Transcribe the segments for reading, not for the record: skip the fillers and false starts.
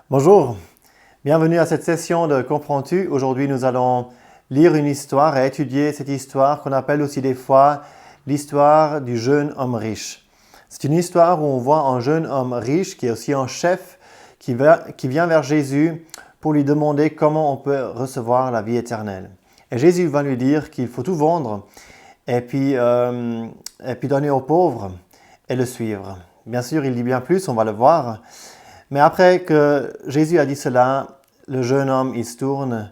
Bonjour, bienvenue à cette session de Comprends-tu? Aujourd'hui, nous allons lire une histoire et étudier cette histoire qu'on appelle aussi des fois l'histoire du jeune homme riche. C'est une histoire où on voit un jeune homme riche qui est aussi un chef qui vient vers Jésus pour lui demander comment on peut recevoir la vie éternelle. Et Jésus va lui dire qu'il faut tout vendre et puis donner aux pauvres et le suivre. Bien sûr, il dit bien plus, on va le voir. Mais après que Jésus a dit cela, le jeune homme, il se tourne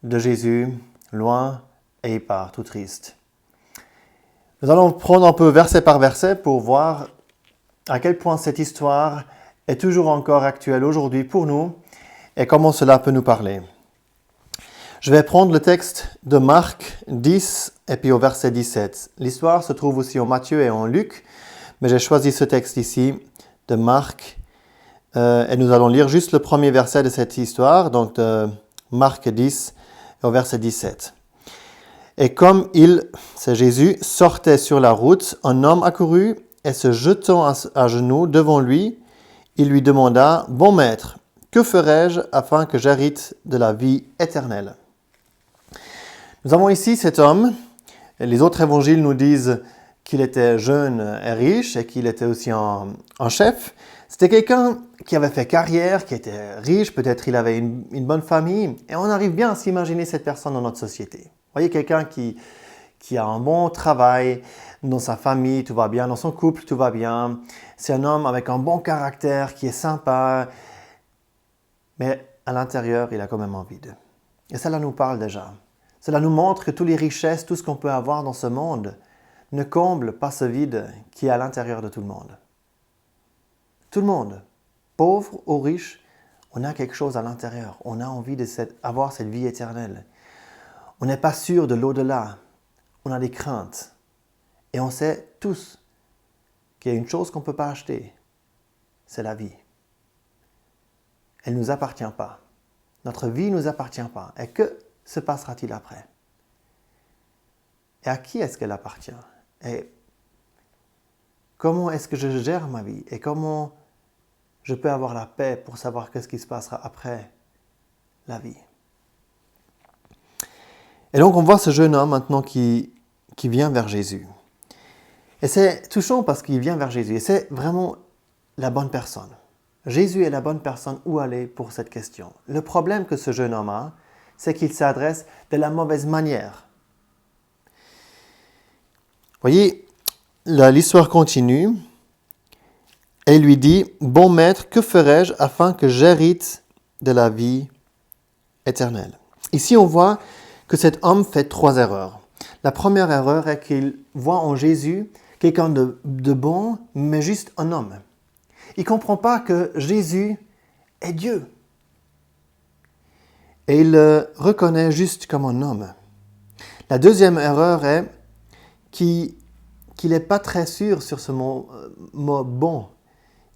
de Jésus, loin, et il part, tout triste. Nous allons prendre un peu verset par verset pour voir à quel point cette histoire est toujours encore actuelle aujourd'hui pour nous et comment cela peut nous parler. Je vais prendre le texte de Marc 10 et puis au verset 17. L'histoire se trouve aussi en Matthieu et en Luc, mais j'ai choisi ce texte ici de Marc. Et nous allons lire juste le premier verset de cette histoire, donc de Marc 10 au verset 17. Et comme c'est Jésus, sortait sur la route, un homme accourut et se jetant à genoux devant lui, il lui demanda « Bon maître, que ferai-je afin que j'hérite de la vie éternelle ?» Nous avons ici cet homme. Les autres évangiles nous disent qu'il était jeune et riche et qu'il était aussi un chef. C'était quelqu'un qui avait fait carrière, qui était riche, peut-être il avait une bonne famille. Et on arrive bien à s'imaginer cette personne dans notre société. Vous voyez, quelqu'un qui a un bon travail, dans sa famille, tout va bien, dans son couple, tout va bien. C'est un homme avec un bon caractère, qui est sympa. Mais à l'intérieur, il a quand même un vide. Et cela nous parle déjà. Cela nous montre que toutes les richesses, tout ce qu'on peut avoir dans ce monde, ne comble pas ce vide qui est à l'intérieur de tout le monde. Tout le monde, pauvre ou riche, on a quelque chose à l'intérieur. On a envie d'avoir cette vie éternelle. On n'est pas sûr de l'au-delà. On a des craintes. Et on sait tous qu'il y a une chose qu'on ne peut pas acheter. C'est la vie. Elle ne nous appartient pas. Notre vie ne nous appartient pas. Et que se passera-t-il après? Et à qui est-ce qu'elle appartient? Et comment est-ce que je gère ma vie? Et comment je peux avoir la paix pour savoir qu'est-ce qui se passera après la vie? Et donc on voit ce jeune homme maintenant qui vient vers Jésus. Et c'est touchant parce qu'il vient vers Jésus. Et c'est vraiment la bonne personne. Jésus est la bonne personne où aller pour cette question. Le problème que ce jeune homme a, c'est qu'il s'adresse de la mauvaise manière. Voyez, l'histoire continue. Et il lui dit, « Bon maître, que ferai-je afin que j'hérite de la vie éternelle ?» Ici, on voit que cet homme fait 3 erreurs. La première erreur est qu'il voit en Jésus quelqu'un de bon, mais juste un homme. Il ne comprend pas que Jésus est Dieu. Et il le reconnaît juste comme un homme. La deuxième erreur est qu'il n'est pas très sûr sur ce mot bon.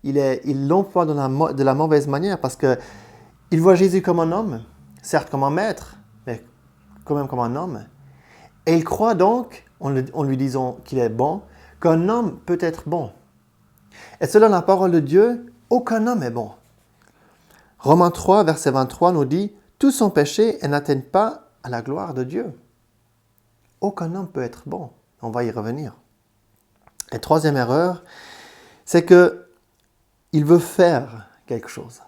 Il l'emploie de la mauvaise manière parce qu'il voit Jésus comme un homme, certes comme un maître, mais quand même comme un homme. Et il croit donc, en lui disant qu'il est bon, qu'un homme peut être bon. Et selon la parole de Dieu, aucun homme est bon. Romains 3, verset 23 nous dit « Tous sont péchés et n'atteignent pas à la gloire de Dieu. » Aucun homme peut être bon. On va y revenir. Et troisième erreur, c'est qu'il veut faire quelque chose.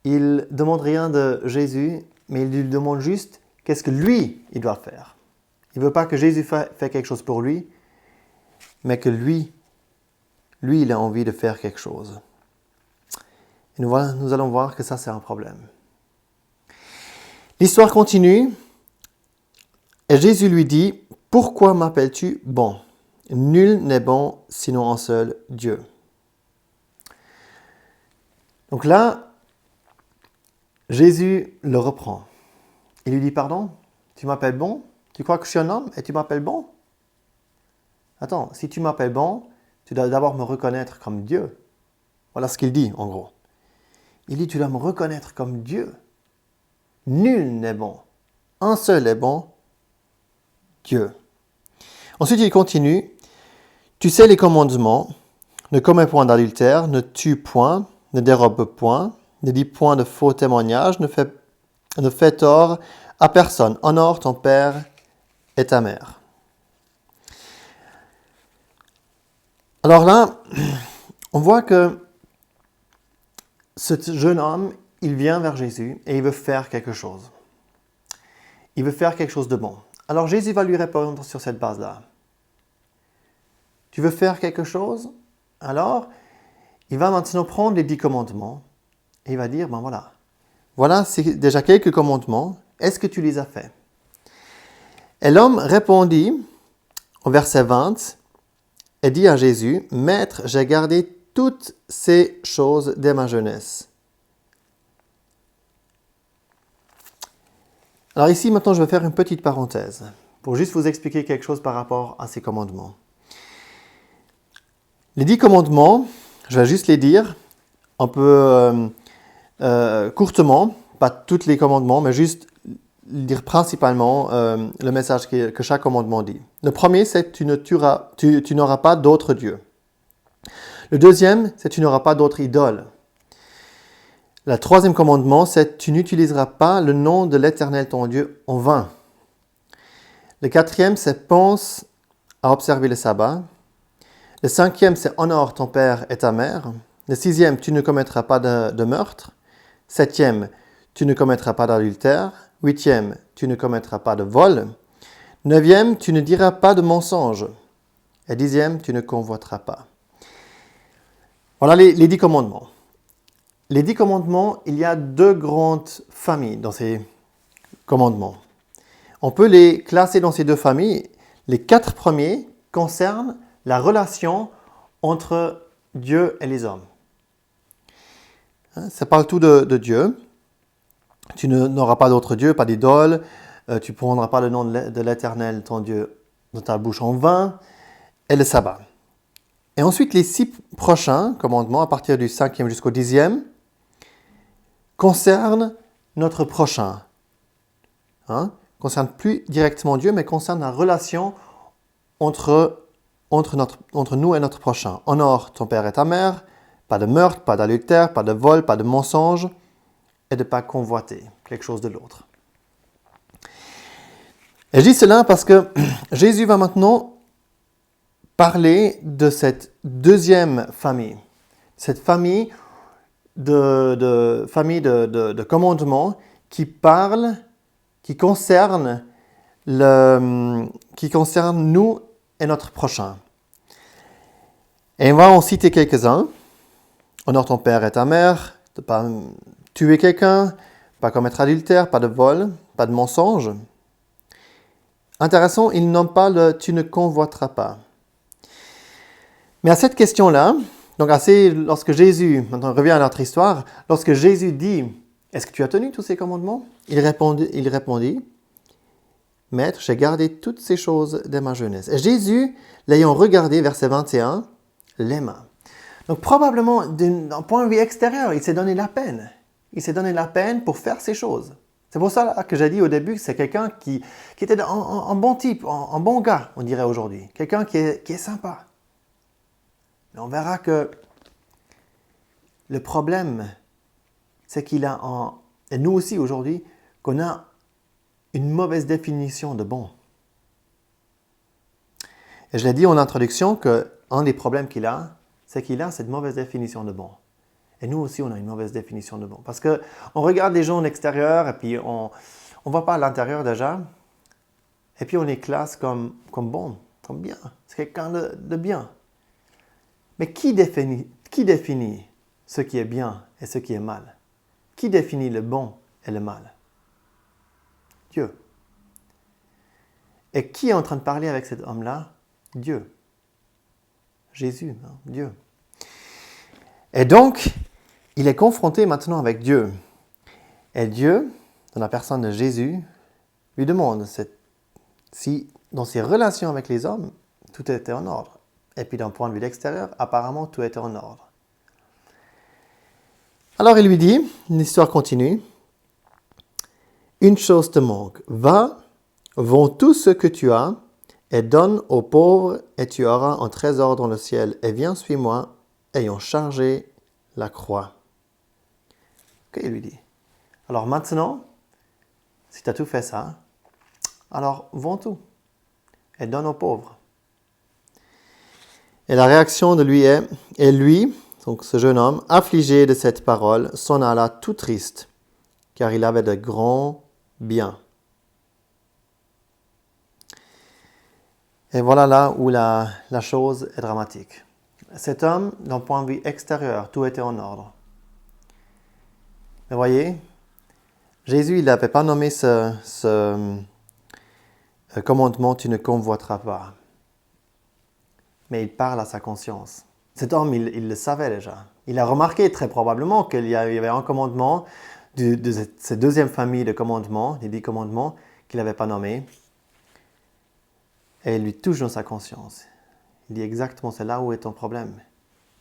Il ne demande rien de Jésus, mais il lui demande juste qu'est-ce que lui, il doit faire. Il ne veut pas que Jésus fasse quelque chose pour lui, mais que lui, il a envie de faire quelque chose. Et nous allons voir que ça, c'est un problème. L'histoire continue, et Jésus lui dit, « Pourquoi m'appelles-tu bon? Nul n'est bon sinon un seul Dieu. » Donc là, Jésus le reprend. Il lui dit, « Pardon, tu m'appelles bon? Tu crois que je suis un homme et tu m'appelles bon? Attends, si tu m'appelles bon, tu dois d'abord me reconnaître comme Dieu. » Voilà ce qu'il dit, en gros. Il dit, « Tu dois me reconnaître comme Dieu. Nul n'est bon. Un seul est bon, Dieu. » Ensuite, il continue. « Tu sais les commandements. ne commets point d'adultère, ne tue point, ne dérobe point, ne dis point de faux témoignages, ne fais tort à personne. Honore ton père et ta mère. Alors là, on voit que ce jeune homme, il vient vers Jésus et il veut faire quelque chose. Il veut faire quelque chose de bon. Alors Jésus va lui répondre sur cette base-là. Tu veux faire quelque chose? Alors, il va maintenant prendre les 10 commandements et il va dire, voilà, c'est déjà quelques commandements. Est-ce que tu les as faits? Et l'homme répondit au verset 20 et dit à Jésus, Maître, j'ai gardé toutes ces choses dès ma jeunesse. Alors ici, maintenant, je vais faire une petite parenthèse pour juste vous expliquer quelque chose par rapport à ces commandements. Les 10 commandements, je vais juste les dire un peu courtement, pas tous les commandements, mais juste dire principalement le message que chaque commandement dit. Le premier, c'est tu n'auras pas d'autres dieux. Le deuxième, c'est tu n'auras pas d'autres idoles. Le troisième commandement, c'est tu n'utiliseras pas le nom de l'Éternel ton Dieu en vain. Le quatrième, c'est pense à observer le sabbat. Le cinquième, c'est honore ton père et ta mère. Le sixième, tu ne commettras pas de meurtre. Septième, tu ne commettras pas d'adultère. Huitième, tu ne commettras pas de vol. Neuvième, tu ne diras pas de mensonge. Et dixième, tu ne convoiteras pas. Voilà les 10 commandements. Les 10 commandements, il y a 2 grandes familles dans ces commandements. On peut les classer dans ces 2 familles. Les 4 premiers concernent la relation entre Dieu et les hommes. Ça parle tout de Dieu. Tu n'auras pas d'autre Dieu, pas d'idole. Tu ne prendras pas le nom de l'Éternel, ton Dieu, dans ta bouche en vain. Et le sabbat. Et ensuite, les 6 prochains commandements, à partir du 5e jusqu'au 10e, concernent notre prochain. Concernent plus directement Dieu, mais concernent la relation entre nous et notre prochain. Honore ton père et ta mère, pas de meurtre, pas d'adultère, pas de vol, pas de mensonge, et de ne pas convoiter quelque chose de l'autre. Et je dis cela parce que Jésus va maintenant parler de cette deuxième famille. Cette famille de commandements qui concerne nous et notre prochain. Et on va en citer quelques-uns. Honore ton père et ta mère, de ne pas tuer quelqu'un, pas commettre adultère, pas de vol, pas de mensonge. Intéressant, il nomme pas le « tu ne convoiteras pas ». Mais à cette question-là, donc lorsque Jésus, maintenant on revient à notre histoire, lorsque Jésus dit « Est-ce que tu as tenu tous ces commandements ?» il répondit « Maître, j'ai gardé toutes ces choses dès ma jeunesse. » Et Jésus, l'ayant regardé, verset 21, l'aima. Donc probablement, d'un point de vue extérieur, il s'est donné la peine. Il s'est donné la peine pour faire ces choses. C'est pour ça que j'ai dit au début que c'est quelqu'un qui était un bon type, un bon gars, on dirait aujourd'hui. Quelqu'un qui est sympa. Mais on verra que le problème, c'est qu'il a, et nous aussi aujourd'hui, qu'on a une mauvaise définition de bon. Et je l'ai dit en introduction qu'un des problèmes qu'il a, c'est qu'il a cette mauvaise définition de bon. Et nous aussi, on a une mauvaise définition de bon. Parce qu'on regarde les gens en extérieur et puis on ne voit pas l'intérieur déjà. Et puis on les classe comme bon, comme bien. C'est quelqu'un de bien. Mais qui définit ce qui est bien et ce qui est mal? Qui définit le bon et le mal? Dieu. Et qui est en train de parler avec cet homme-là? Dieu. Jésus, Dieu. Et donc, il est confronté maintenant avec Dieu. Et Dieu, dans la personne de Jésus, lui demande si dans ses relations avec les hommes, tout était en ordre. Et puis d'un point de vue extérieur, apparemment tout était en ordre. Alors il lui dit, l'histoire continue, une chose te manque, va, vends tout ce que tu as et donne aux pauvres et tu auras un trésor dans le ciel et viens, suis-moi ayant chargé la croix. Ok, il lui dit. Alors maintenant, si tu as tout fait ça, alors vends tout et donne aux pauvres. Et la réaction de lui est, et lui, donc ce jeune homme, affligé de cette parole, s'en alla tout triste, car il avait de grands biens. Et voilà là où la chose est dramatique. Cet homme, d'un point de vue extérieur, tout était en ordre. Mais voyez, Jésus, il n'avait pas nommé ce commandement « tu ne convoiteras pas ». Mais il parle à sa conscience. Cet homme, il le savait déjà. Il a remarqué très probablement qu'il y avait un commandement de cette deuxième famille de commandements, les 10 commandements, qu'il n'avait pas nommé. Et il lui touche dans sa conscience. Il dit exactement, c'est là où est ton problème.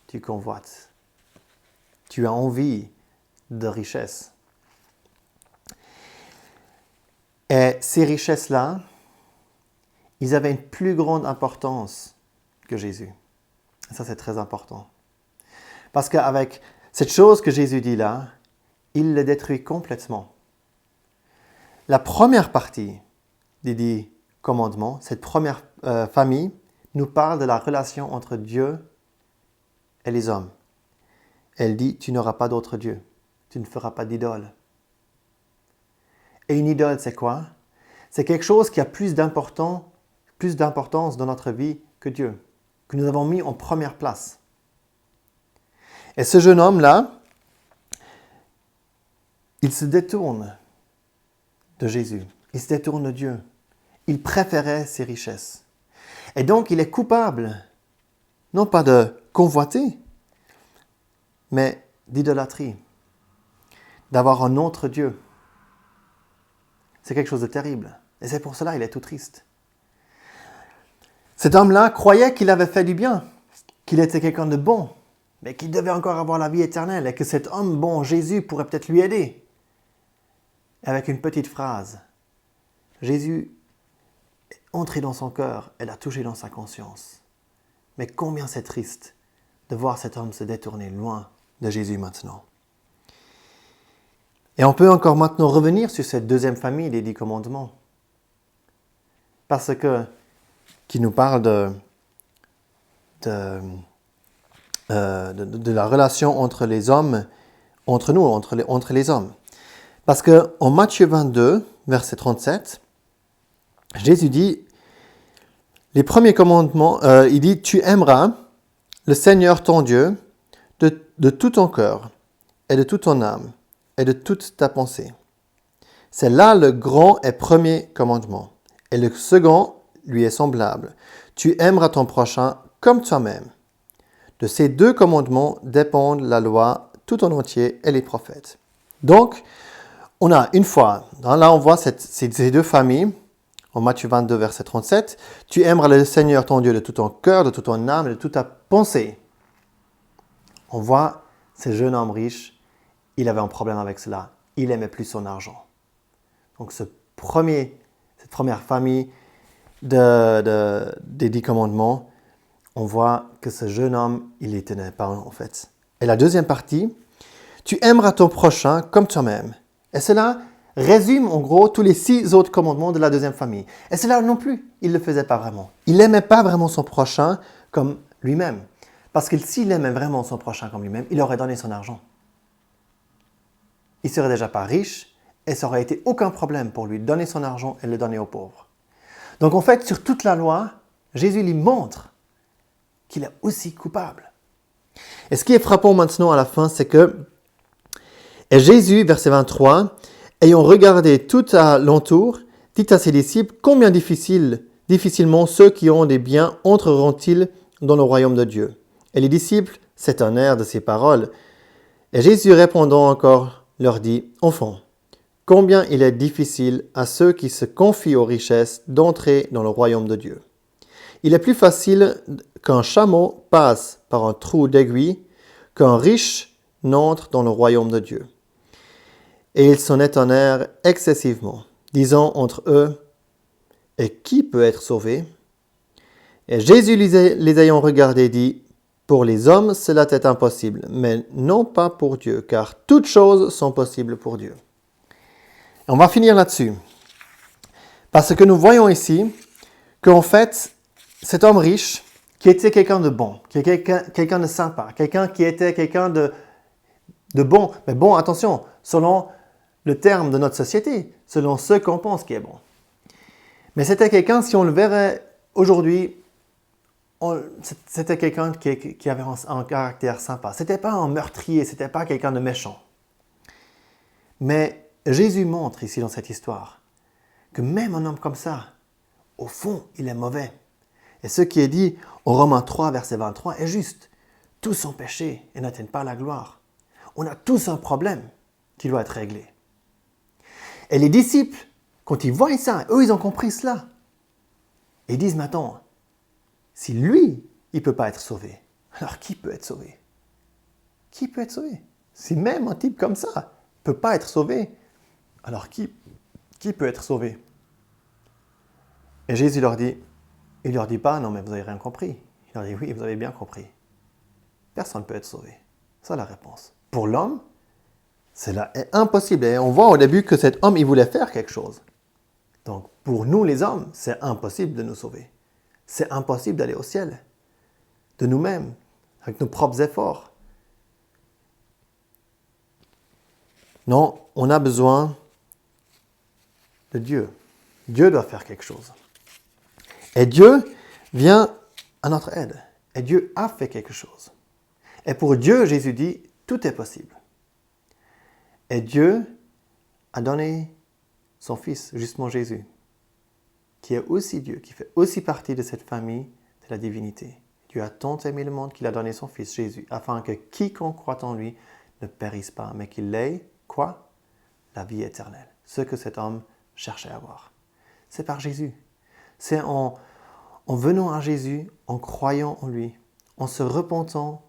Tu convoites. Tu as envie de richesse. Et ces richesses-là, ils avaient une plus grande importance que Jésus. Et ça, c'est très important. Parce qu'avec cette chose que Jésus dit là, il le détruit complètement. La première partie des 10 commandements, cette première famille, nous parle de la relation entre Dieu et les hommes. Elle dit, tu n'auras pas d'autre Dieu. Tu ne feras pas d'idole. Et une idole, c'est quoi? C'est quelque chose qui a plus d'importance dans notre vie que Dieu, que nous avons mis en première place. Et ce jeune homme-là, il se détourne de Jésus. Il se détourne de Dieu. Il préférait ses richesses. Et donc, il est coupable, non pas de convoiter, mais d'idolâtrie, d'avoir un autre Dieu. C'est quelque chose de terrible. Et c'est pour cela qu'il est tout triste. Cet homme-là croyait qu'il avait fait du bien, qu'il était quelqu'un de bon, mais qu'il devait encore avoir la vie éternelle et que cet homme bon, Jésus, pourrait peut-être lui aider. Avec une petite phrase, Jésus est entré dans son cœur et l'a touché dans sa conscience. Mais combien c'est triste de voir cet homme se détourner loin de Jésus maintenant. Et on peut encore maintenant revenir sur cette deuxième famille des 10 commandements. Parce que, qui nous parle de la relation entre les hommes, entre nous, entre les hommes. Parce qu'en Matthieu 22, verset 37, Jésus dit, les premiers commandements, il dit, tu aimeras le Seigneur ton Dieu de tout ton cœur et de toute ton âme et de toute ta pensée. C'est là le grand et premier commandement. Et le second lui est semblable. Tu aimeras ton prochain comme toi-même. De ces 2 commandements dépendent la loi tout en entier et les prophètes. Donc, on a une fois, là on voit ces 2 familles, en Matthieu 22, verset 37, tu aimeras le Seigneur ton Dieu de tout ton cœur, de toute ton âme et de toute ta pensée. On voit ce jeune homme riche, il avait un problème avec cela. Il n'aimait plus son argent. Donc cette première famille des 10 commandements, on voit que ce jeune homme, il les tenait pas en fait. Et la deuxième partie, tu aimeras ton prochain comme toi-même. Et cela résume en gros tous les 6 autres commandements de la deuxième famille. Et cela non plus, il ne le faisait pas vraiment. Il n'aimait pas vraiment son prochain comme lui-même. Parce que s'il aimait vraiment son prochain comme lui-même, il aurait donné son argent. Il ne serait déjà pas riche et ça aurait été aucun problème pour lui de donner son argent et le donner aux pauvres. Donc en fait, sur toute la loi, Jésus lui montre qu'il est aussi coupable. Et ce qui est frappant maintenant à la fin, c'est que et Jésus, verset 23, ayant regardé tout alentour, dit à ses disciples, combien difficilement ceux qui ont des biens entreront-ils dans le royaume de Dieu? Et les disciples s'étonnèrent de ces paroles. Et Jésus répondant encore, leur dit, enfants, combien il est difficile à ceux qui se confient aux richesses d'entrer dans le royaume de Dieu. Il est plus facile qu'un chameau passe par un trou d'aiguille qu'un riche n'entre dans le royaume de Dieu. Et ils s'en étonnèrent excessivement, disant entre eux, et qui peut être sauvé? Et Jésus les ayant regardés dit, Pour les hommes, cela est impossible, mais non pas pour Dieu, car toutes choses sont possibles pour Dieu. On va finir là-dessus. Parce que nous voyons ici qu'en fait, cet homme riche, qui était quelqu'un de bon, qui était quelqu'un de sympa, quelqu'un qui était quelqu'un de bon, mais bon, attention, selon le terme de notre société, selon ce qu'on pense qui est bon. Mais c'était quelqu'un, si on le verrait aujourd'hui, c'était quelqu'un qui avait un caractère sympa. C'était pas un meurtrier, c'était pas quelqu'un de méchant. Mais Jésus montre ici dans cette histoire que même un homme comme ça, au fond, il est mauvais. Et ce qui est dit en Romains 3, verset 23 est juste. Tous ont péché et n'atteignent pas la gloire. On a tous un problème qui doit être réglé. Et les disciples, quand ils voient ça, eux, ils ont compris cela. Et ils disent, mais attends, si lui, il ne peut pas être sauvé, alors qui peut être sauvé? Qui peut être sauvé? Si même un type comme ça ne peut pas être sauvé, alors qui peut être sauvé? Et Jésus leur dit, il ne leur dit pas, non mais vous n'avez rien compris. Il leur dit, oui, vous avez bien compris. Personne ne peut être sauvé. C'est la réponse. Pour l'homme, cela est impossible. Et on voit au début que cet homme, il voulait faire quelque chose. Donc, pour nous les hommes, c'est impossible de nous sauver. C'est impossible d'aller au ciel. De nous-mêmes, avec nos propres efforts. Non, on a besoin de Dieu. Dieu doit faire quelque chose. Et Dieu vient à notre aide. Et Dieu a fait quelque chose. Et pour Dieu, Jésus dit, tout est possible. Et Dieu a donné son Fils, justement Jésus, qui est aussi Dieu, qui fait aussi partie de cette famille de la divinité. Dieu a tant aimé le monde qu'il a donné son Fils, Jésus, afin que quiconque croit en lui ne périsse pas, mais qu'il ait, quoi? La vie éternelle. Ce que cet homme cherchait à avoir. C'est par Jésus. C'est en venant à Jésus, en croyant en lui, en se repentant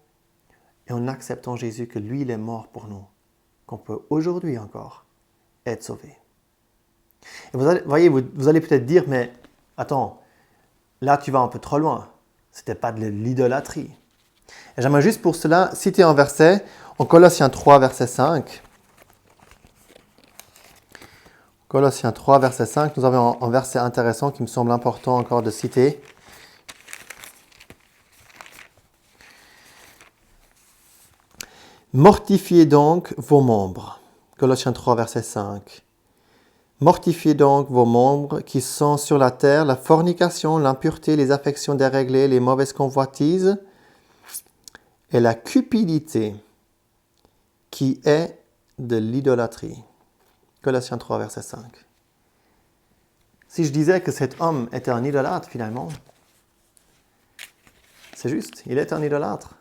et en acceptant Jésus que lui, il est mort pour nous, qu'on peut aujourd'hui encore être sauvé. Et vous allez peut-être dire, mais attends, là tu vas un peu trop loin. C'était pas de l'idolâtrie. Et j'aimerais juste pour cela citer un verset en Colossiens 3, verset 5. Colossiens 3, verset 5, nous avons un verset intéressant qui me semble important encore de citer. Mortifiez donc vos membres. Colossiens 3, verset 5. Mortifiez donc vos membres qui sont sur la terre, la fornication, l'impureté, les affections déréglées, les mauvaises convoitises et la cupidité qui est de l'idolâtrie. Colossiens 3, verset 5. Si je disais que cet homme était un idolâtre, finalement, c'est juste, il est un idolâtre.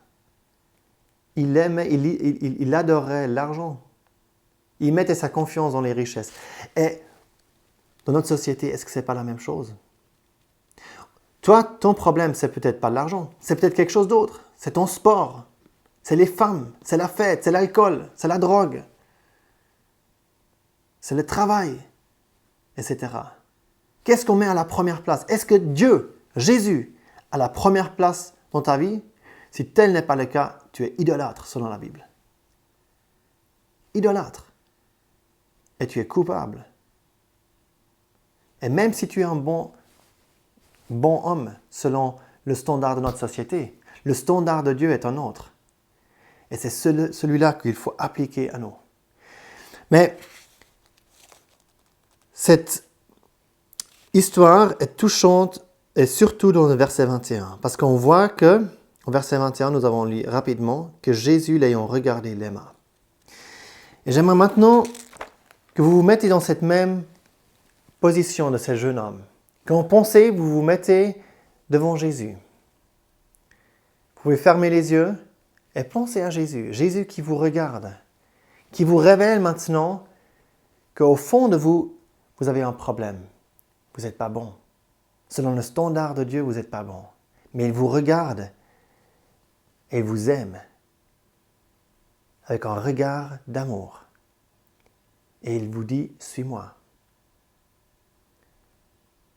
Il aimait, il adorait l'argent. Il mettait sa confiance dans les richesses. Et dans notre société, est-ce que ce n'est pas la même chose? Toi, ton problème, c'est peut-être pas l'argent. C'est peut-être quelque chose d'autre. C'est ton sport. C'est les femmes. C'est la fête. C'est l'alcool. C'est la drogue. C'est le travail. Etc. Qu'est-ce qu'on met à la première place? Est-ce que Dieu, Jésus, a la première place dans ta vie? Si tel n'est pas le cas, tu es idolâtre selon la Bible. Idolâtre. Et tu es coupable. Et même si tu es un bon homme selon le standard de notre société, le standard de Dieu est un autre. Et c'est celui-là qu'il faut appliquer à nous. Mais cette histoire est touchante et surtout dans le verset 21. Parce qu'on voit que, au verset 21, nous avons lu rapidement que Jésus l'ayant regardé l'aima. Et j'aimerais maintenant que vous vous mettez dans cette même position de ce jeune homme. Quand vous pensez, vous vous mettez devant Jésus. Vous pouvez fermer les yeux et penser à Jésus. Jésus qui vous regarde, qui vous révèle maintenant qu'au fond de vous, vous avez un problème. Vous n'êtes pas bon. Selon le standard de Dieu, vous n'êtes pas bon. Mais il vous regarde et il vous aime avec un regard d'amour. Et il vous dit, suis-moi.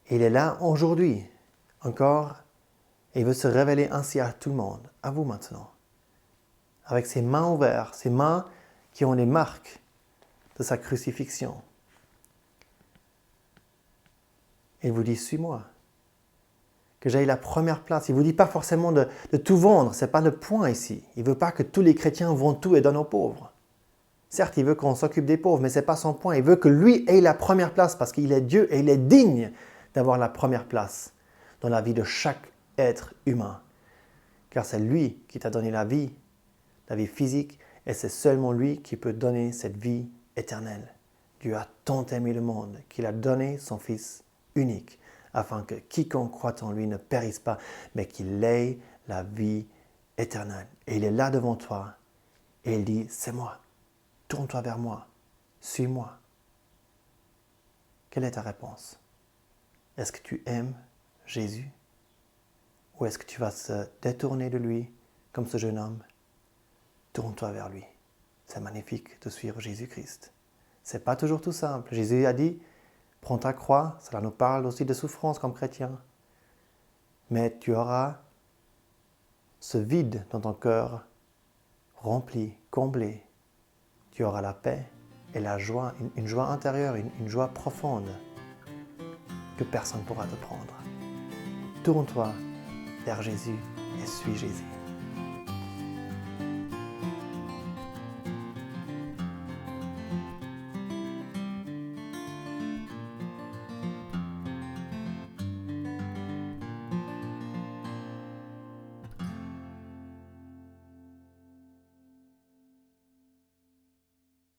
Il est là aujourd'hui, encore, Et il veut se révéler ainsi à tout le monde, à vous maintenant. Avec ses mains ouvertes, ses mains qui ont les marques de sa crucifixion. Il vous dit, suis-moi. Que j'aille la première place. Il ne vous dit pas forcément de tout vendre, ce n'est pas le point ici. Il ne veut pas que tous les chrétiens vendent tout et donnent aux pauvres. Certes, il veut qu'on s'occupe des pauvres, mais ce n'est pas son point. Il veut que lui ait la première place parce qu'il est Dieu et il est digne d'avoir la première place dans la vie de chaque être humain. Car c'est lui qui t'a donné la vie physique, et c'est seulement lui qui peut donner cette vie éternelle. Dieu a tant aimé le monde qu'il a donné son Fils unique, afin que quiconque croit en lui ne périsse pas, mais qu'il ait la vie éternelle. Et il est là devant toi, et il dit, c'est moi, tourne-toi vers moi, suis-moi. Quelle est ta réponse? Est-ce que tu aimes Jésus? Ou est-ce que tu vas se détourner de lui, comme ce jeune homme? Tourne-toi vers lui. C'est magnifique de suivre Jésus-Christ. Ce n'est pas toujours tout simple. Jésus a dit, prends ta croix, cela nous parle aussi de souffrance comme chrétien. Mais tu auras ce vide dans ton cœur rempli, comblé. Tu auras la paix et la joie, une joie intérieure, une joie profonde que personne ne pourra te prendre. Tourne-toi vers Jésus et suis Jésus.